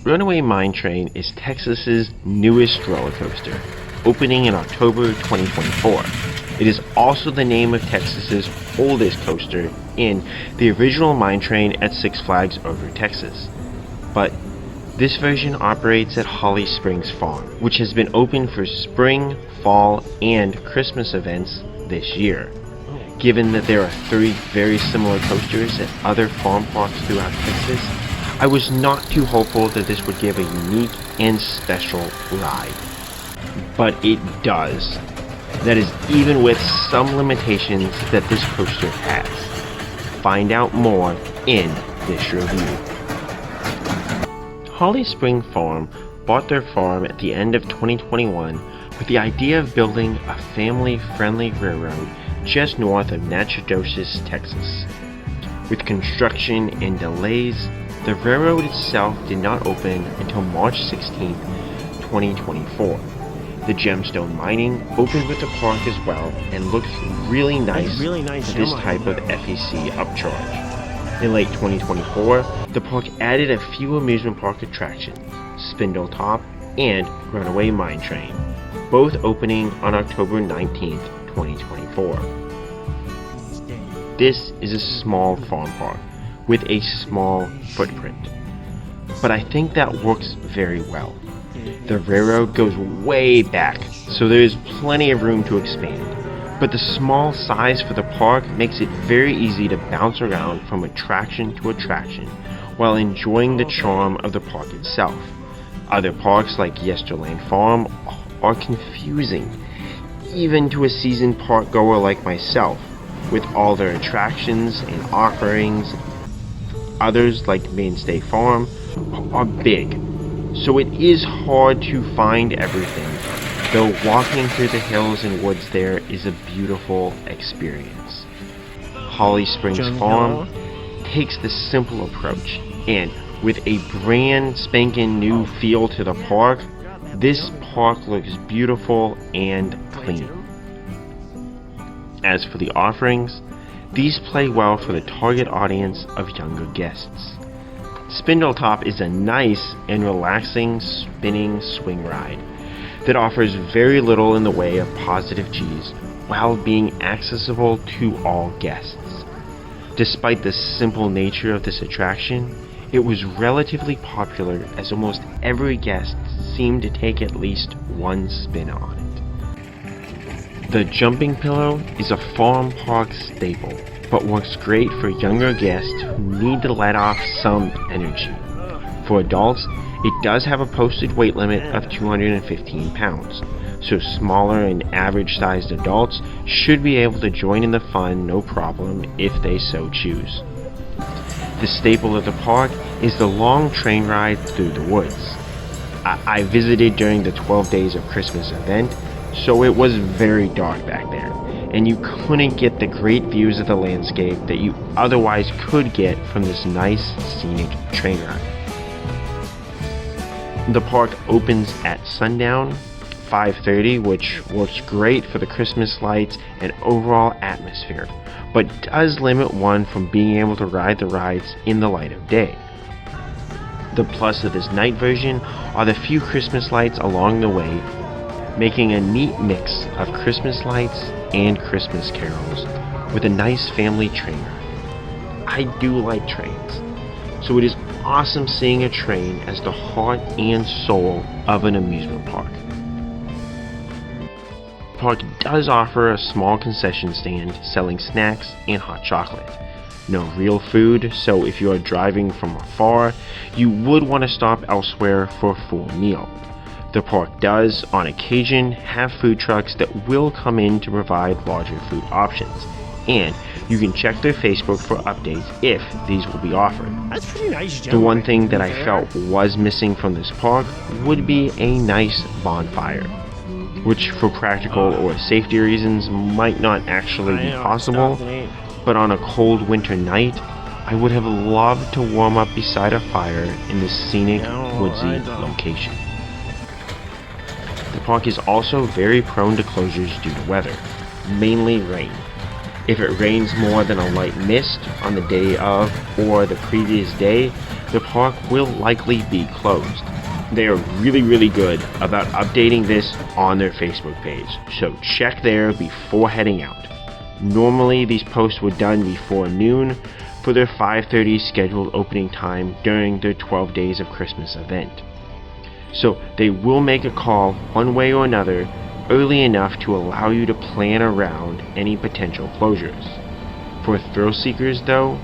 Runaway Mine Train is Texas's newest roller coaster, opening in October 2024. It is also the name of Texas's oldest coaster and the original mine train at Six Flags Over Texas. But this version operates at Holly Springs Farm, which has been open for spring, fall, and Christmas events this year. Given that there are 3 very similar coasters at other farm parks throughout Texas, I was not too hopeful that this would give a unique and special ride. But it does. That is even with some limitations that this coaster has. Find out more in this review. Holly Spring Farm bought their farm at the end of 2021 with the idea of building a family-friendly railroad just north of Nacogdoches, Texas. With construction and delays, the railroad itself did not open until March 16, 2024. The gemstone mining opened with the park as well and looks really nice for this type of FEC upcharge. In late 2024, the park added a few amusement park attractions, Spindle Top and Runaway Mine Train, both opening on October 19, 2024. This is a small farm park with a small footprint, but I think that works very well. The railroad goes way back, so there is plenty of room to expand, but the small size for the park makes it very easy to bounce around from attraction to attraction while enjoying the charm of the park itself. Other parks like Yesterland Farm are confusing, even to a seasoned park goer like myself, with all their attractions and offerings. Others, like Mainstay Farm, are big, so it is hard to find everything, though walking through the hills and woods there is a beautiful experience. Holly Springs Farm takes the simple approach, and with a brand spanking new feel to the park, this park looks beautiful and clean. As for the offerings, these play well for the target audience of younger guests. Spindle Top is a nice and relaxing spinning swing ride that offers very little in the way of positive G's while being accessible to all guests. Despite the simple nature of this attraction, it was relatively popular as almost every guest seemed to take at least one spin on it. The Jumping Pillow is a farm park staple, but works great for younger guests who need to let off some energy. For adults, it does have a posted weight limit of 215 pounds, so smaller and average-sized adults should be able to join in the fun no problem if they so choose. The staple of the park is the long train ride through the woods. I visited during the 12 Days of Christmas event, so it was very dark back there, and you couldn't get the great views of the landscape that you otherwise could get from this nice scenic train ride. The park opens at sundown, 5:30, which works great for the Christmas lights and overall atmosphere, but does limit one from being able to ride the rides in the light of day. The plus of this night version are the few Christmas lights along the way, making a neat mix of Christmas lights and Christmas carols with a nice family train ride. I do like trains, so it is awesome seeing a train as the heart and soul of an amusement park. The park does offer a small concession stand selling snacks and hot chocolate. No real food, so if you are driving from afar, you would want to stop elsewhere for a full meal. The park does, on occasion, have food trucks that will come in to provide larger food options, and you can check their Facebook for updates if these will be offered. That's pretty nice, The one thing that I felt was missing from this park would be a nice bonfire, which for practical or safety reasons might not actually be possible, but on a cold winter night, I would have loved to warm up beside a fire in this scenic, woodsy location. The park is also very prone to closures due to weather, mainly rain. If it rains more than a light mist on the day of or the previous day, the park will likely be closed. They are really good about updating this on their Facebook page, so check there before heading out. Normally these posts were done before noon for their 5:30 scheduled opening time during their 12 Days of Christmas event. So they will make a call one way or another early enough to allow you to plan around any potential closures. For thrill seekers though,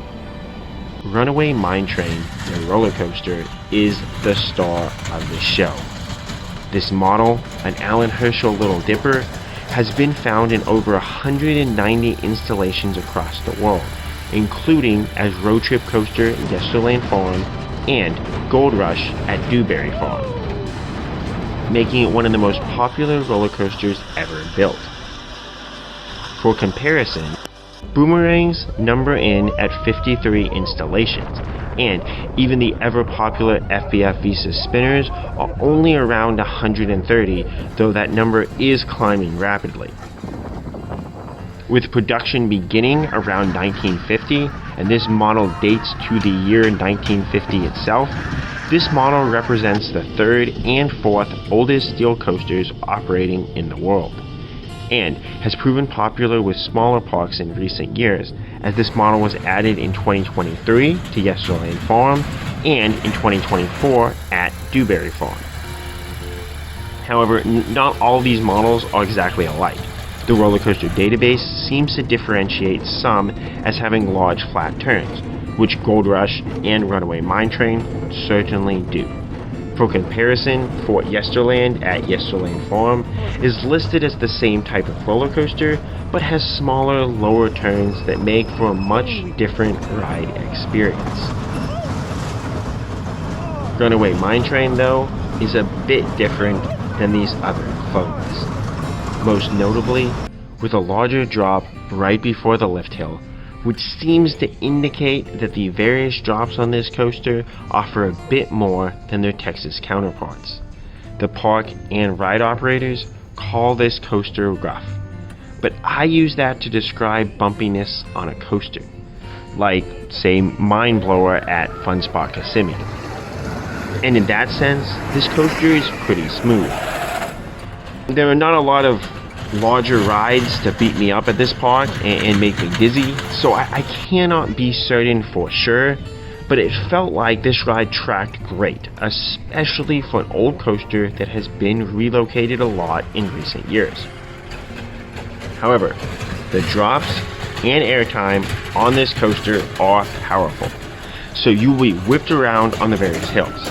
Runaway Mine Train, the roller coaster, is the star of the show. This model, an Alan Herschel Little Dipper, has been found in over 190 installations across the world, including as road trip coaster in Yesterland Farm and Gold Rush at Dewberry Farm, making it one of the most popular roller coasters ever built. For comparison, Boomerangs number in at 53 installations, and even the ever-popular FBF Visa spinners are only around 130, though that number is climbing rapidly. With production beginning around 1950, and this model dates to the year 1950 itself, this model represents the third and fourth oldest steel coasters operating in the world, and has proven popular with smaller parks in recent years, as this model was added in 2023 to Yesterland Farm and in 2024 at Dewberry Farm. However, not all these models are exactly alike. The roller coaster database seems to differentiate some as having large flat turns, which Gold Rush and Runaway Mine Train certainly do. For comparison, Fort Yesterland at Yesterland Farm is listed as the same type of roller coaster, but has smaller, lower turns that make for a much different ride experience. Runaway Mine Train, though, is a bit different than these other clones. Most notably, with a larger drop right before the lift hill, which seems to indicate that the various drops on this coaster offer a bit more than their Texas counterparts. The park and ride operators call this coaster rough, but I use that to describe bumpiness on a coaster, like, say, Mind Blower at Fun Spot Kissimmee. And in that sense, this coaster is pretty smooth. There are not a lot of larger rides to beat me up at this park and make me dizzy, so I cannot be certain for sure, but it felt like this ride tracked great, especially for an old coaster that has been relocated a lot in recent years. However, the drops and airtime on this coaster are powerful, so you will be whipped around on the various hills.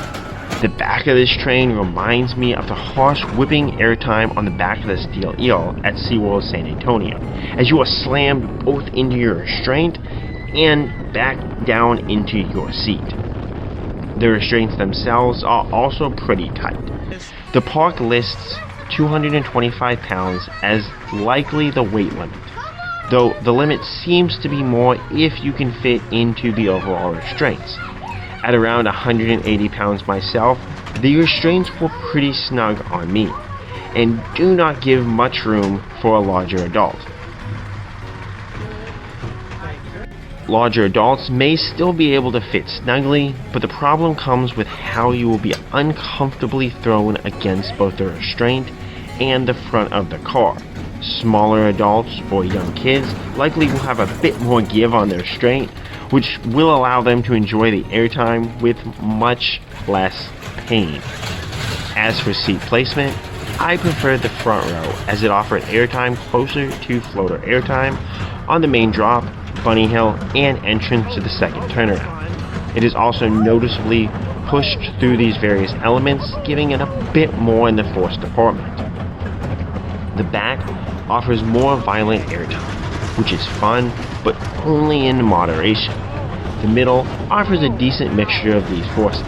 The back of this train reminds me of the harsh whipping airtime on the back of the Steel Eel at SeaWorld San Antonio, as you are slammed both into your restraint and back down into your seat. The restraints themselves are also pretty tight. The park lists 225 pounds as likely the weight limit, though the limit seems to be more if you can fit into the overall restraints. At around 180 pounds myself, the restraints were pretty snug on me, and do not give much room for a larger adult. Larger adults may still be able to fit snugly, but the problem comes with how you will be uncomfortably thrown against both the restraint and the front of the car. Smaller adults or young kids likely will have a bit more give on their restraint, which will allow them to enjoy the airtime with much less pain. As for seat placement, I preferred the front row as it offered airtime closer to floater airtime on the main drop, bunny hill, and entrance to the second turnaround. It is also noticeably pushed through these various elements, giving it a bit more in the force department. The back offers more violent airtime, which is fun, but only in moderation. The middle offers a decent mixture of these forces.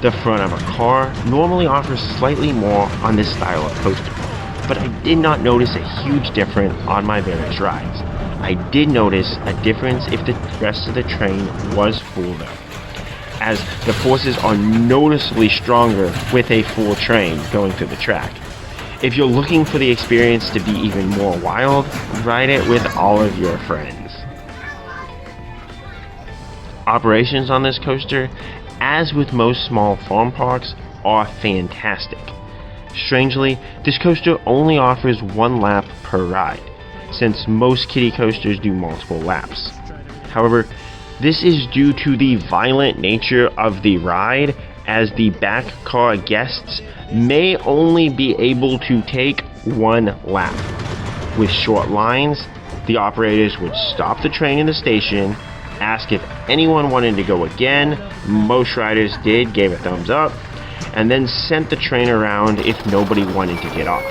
The front of a car normally offers slightly more on this style of coaster, but I did not notice a huge difference on my various rides. I did notice a difference if the rest of the train was full though, as the forces are noticeably stronger with a full train going through the track. If you're looking for the experience to be even more wild, ride it with all of your friends. Operations on this coaster, as with most small farm parks, are fantastic. Strangely, this coaster only offers one lap per ride, since most kiddie coasters do multiple laps. However, this is due to the violent nature of the ride, as the back car guests may only be able to take one lap. With short lines, the operators would stop the train in the station, ask if anyone wanted to go again. Most riders did, gave a thumbs up, and then sent the train around if nobody wanted to get off,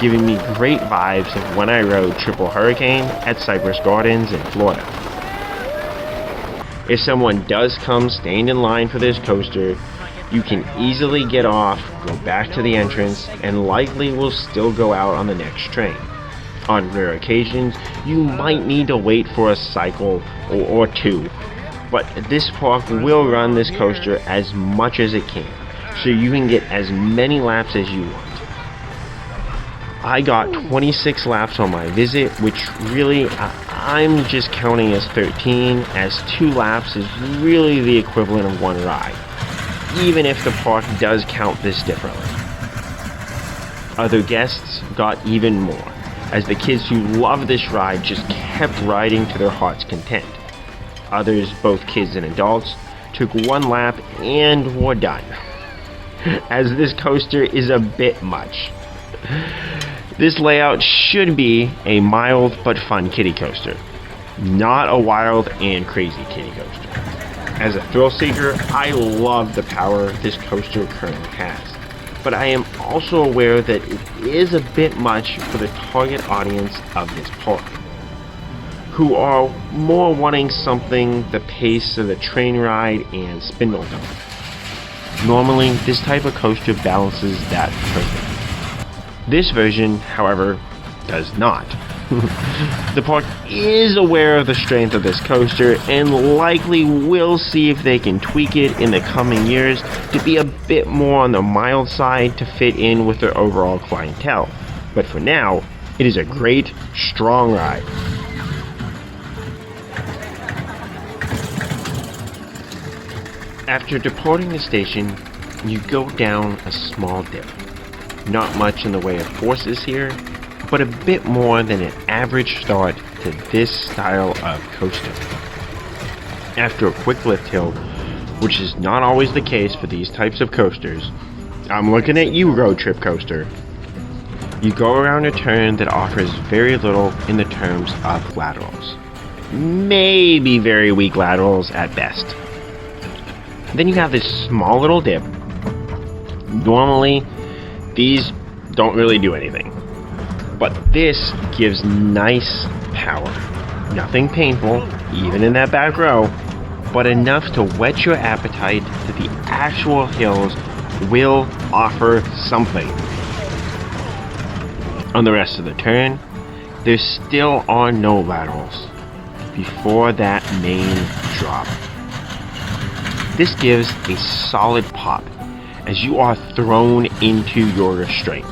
giving me great vibes of when I rode Triple Hurricane at Cypress Gardens in Florida. If someone does come stand in line for this coaster, you can easily get off, go back to the entrance, and likely will still go out on the next train. On rare occasions, you might need to wait for a cycle or two, but this park will run this coaster as much as it can, so you can get as many laps as you want. I got 26 laps on my visit, which really I'm just counting as 13, as 2 laps is really the equivalent of one ride, even if the park does count this differently. Other guests got even more, as the kids who loved this ride just kept riding to their heart's content. Others, both kids and adults, took one lap and were done, as this coaster is a bit much. This layout should be a mild but fun kiddie coaster, not a wild and crazy kiddie coaster. As a thrill seeker, I love the power this coaster currently has, but I am also aware that it is a bit much for the target audience of this park, who are more wanting something the pace of the train ride and spindle dump. Normally, this type of coaster balances that perfectly. This version, however, does not. The park is aware of the strength of this coaster and likely will see if they can tweak it in the coming years to be a bit more on the mild side to fit in with their overall clientele. But for now, it is a great, strong ride. After departing the station, you go down a small dip. Not much in the way of forces here, but a bit more than an average start to this style of coaster. After a quick lift hill, which is not always the case for these types of coasters, I'm looking at you, road trip coaster. You go around a turn that offers very little in the terms of laterals. Maybe very weak laterals at best. Then you have this small little dip. Normally, these don't really do anything, but this gives nice power. Nothing painful, even in that back row, but enough to whet your appetite that the actual hills will offer something. On the rest of the turn, there still are no laterals before that main drop. This gives a solid pop as you are thrown into your restraint.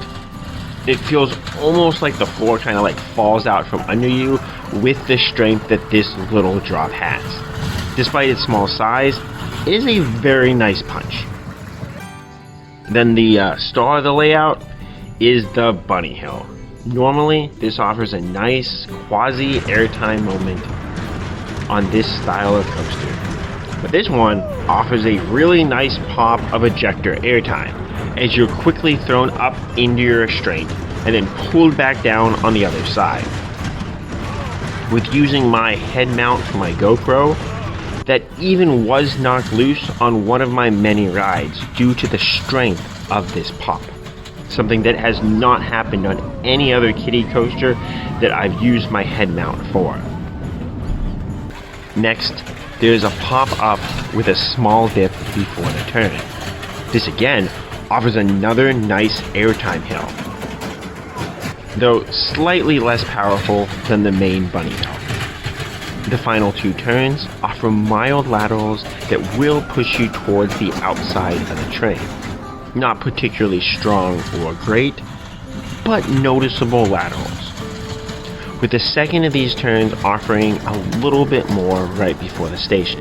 It feels almost like the floor kind of like falls out from under you with the strength that this little drop has. Despite its small size, it is a very nice punch. Then the star of the layout is the bunny hill. Normally, this offers a nice quasi-airtime moment on this style of coaster. But this one offers a really nice pop of ejector airtime as you're quickly thrown up into your restraint and then pulled back down on the other side. With using my head mount for my GoPro, that even was knocked loose on one of my many rides due to the strength of this pop. Something that has not happened on any other kiddie coaster that I've used my head mount for. Next, there's a pop-up with a small dip before the turn. This again offers another nice airtime hill, though slightly less powerful than the main bunny hill. The final 2 turns offer mild laterals that will push you towards the outside of the train. Not particularly strong or great, but noticeable laterals, with the second of these turns offering a little bit more right before the station.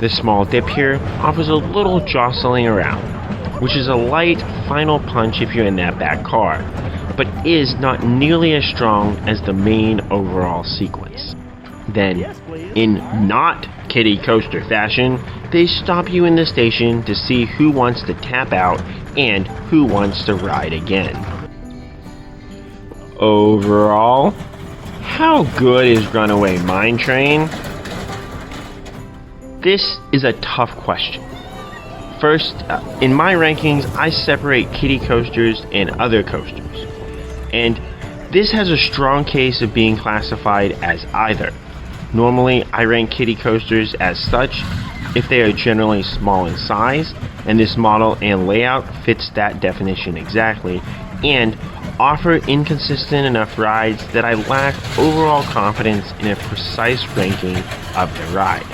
The small dip here offers a little jostling around, which is a light final punch if you're in that back car, but is not nearly as strong as the main overall sequence. Then, in not Kiddie coaster fashion, they stop you in the station to see who wants to tap out and who wants to ride again. Overall, how good is Runaway Mine Train? This is a tough question. First, in my rankings, I separate kiddie coasters and other coasters, and this has a strong case of being classified as either. Normally, I rank kiddie coasters as such if they are generally small in size, and this model and layout fits that definition exactly, and offer inconsistent enough rides that I lack overall confidence in a precise ranking of the ride.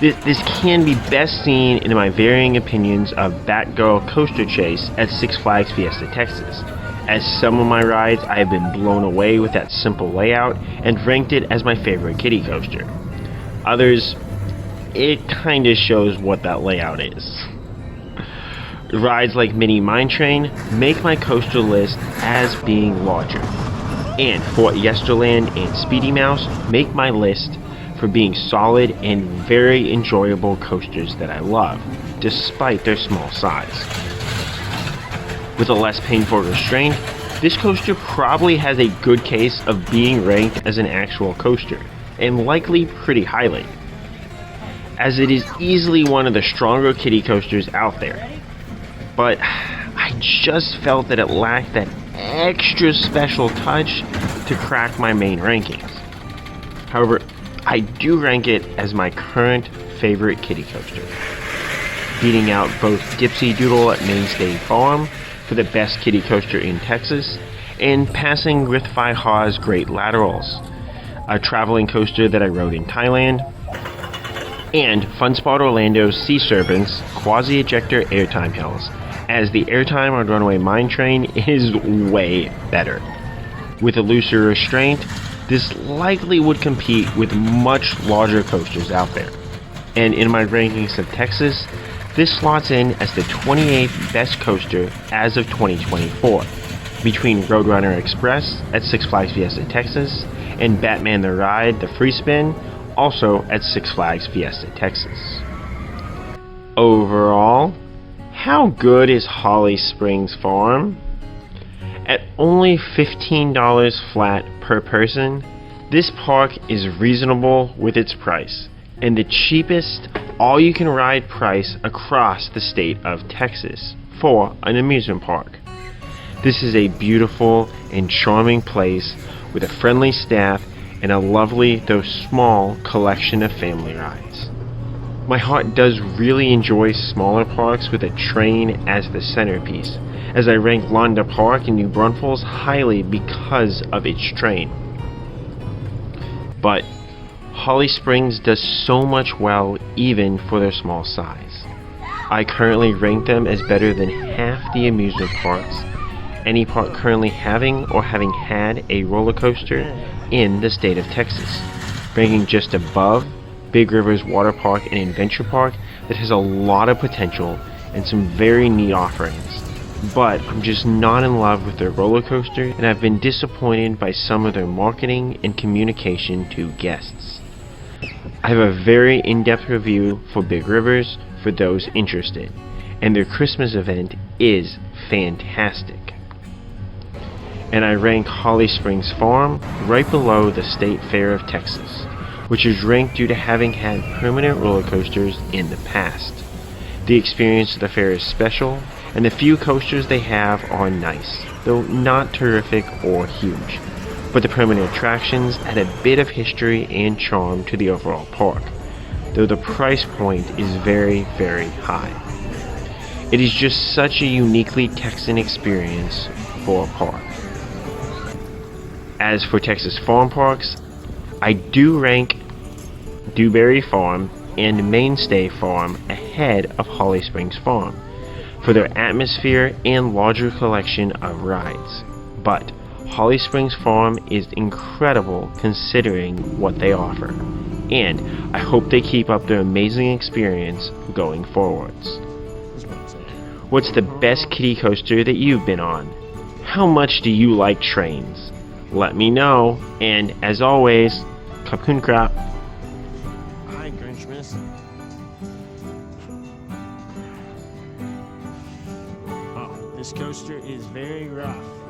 This can be best seen in my varying opinions of Batgirl Coaster Chase at Six Flags Fiesta Texas, as some of my rides I have been blown away with that simple layout and ranked it as my favorite kiddie coaster. Others, it kinda shows what that layout is. Rides like Mini Mine Train make my coaster list as being larger, and Fort Yesterland and Speedy Mouse make my list for being solid and very enjoyable coasters that I love, despite their small size. With a less painful restraint, this coaster probably has a good case of being ranked as an actual coaster, and likely pretty highly, as it is easily one of the stronger kiddie coasters out there. But I just felt that it lacked that extra special touch to crack my main rankings. However, I do rank it as my current favorite kiddie coaster, beating out both Dipsy Doodle at Mainstay Farm for the best kiddie coaster in Texas, and passing Rithfi Ha's Great Laterals, a traveling coaster that I rode in Thailand, and Funspot Orlando's Sea Serpents quasi-ejector airtime hills, as the airtime on Runaway Mine Train is way better. With a looser restraint, this likely would compete with much larger coasters out there. And in my rankings of Texas, this slots in as the 28th best coaster as of 2024, between Roadrunner Express at Six Flags Fiesta Texas and Batman the Ride, the Free Spin, also at Six Flags Fiesta Texas. Overall, how good is Holly Springs Farm? At only $15 flat per person, this park is reasonable with its price, and the cheapest all-you-can-ride price across the state of Texas for an amusement park. This is a beautiful and charming place with a friendly staff and a lovely, though small, collection of family rides. My heart does really enjoy smaller parks with a train as the centerpiece, as I rank Londa Park in New Braunfels highly because of its train. But Holly Springs does so much well even for their small size. I currently rank them as better than half the amusement parks, any park currently having or having had a roller coaster in the state of Texas, ranking just above Big River's Water Park and Adventure Park that has a lot of potential and some very neat offerings. But I'm just not in love with their roller coaster, and I've been disappointed by some of their marketing and communication to guests. I have a very in-depth review for Big Rivers for those interested, and their Christmas event is fantastic. And I rank Holly Springs Farm right below the State Fair of Texas, which is ranked due to having had permanent roller coasters in the past. The experience of the fair is special, and the few coasters they have are nice, though not terrific or huge. But the permanent attractions add a bit of history and charm to the overall park, though the price point is very, very high. It is just such a uniquely Texan experience for a park. As for Texas farm parks, I do rank Dewberry Farm and Mainstay Farm ahead of Holly Springs Farm, for their atmosphere and larger collection of rides. But Holly Springs Farm is incredible considering what they offer, and I hope they keep up their amazing experience going forwards. What's the best kiddie coaster that you've been on? How much do you like trains? Let me know, and as always, Kapkun Krap. Hi, Grinchmas. Oh, this coaster is very rough.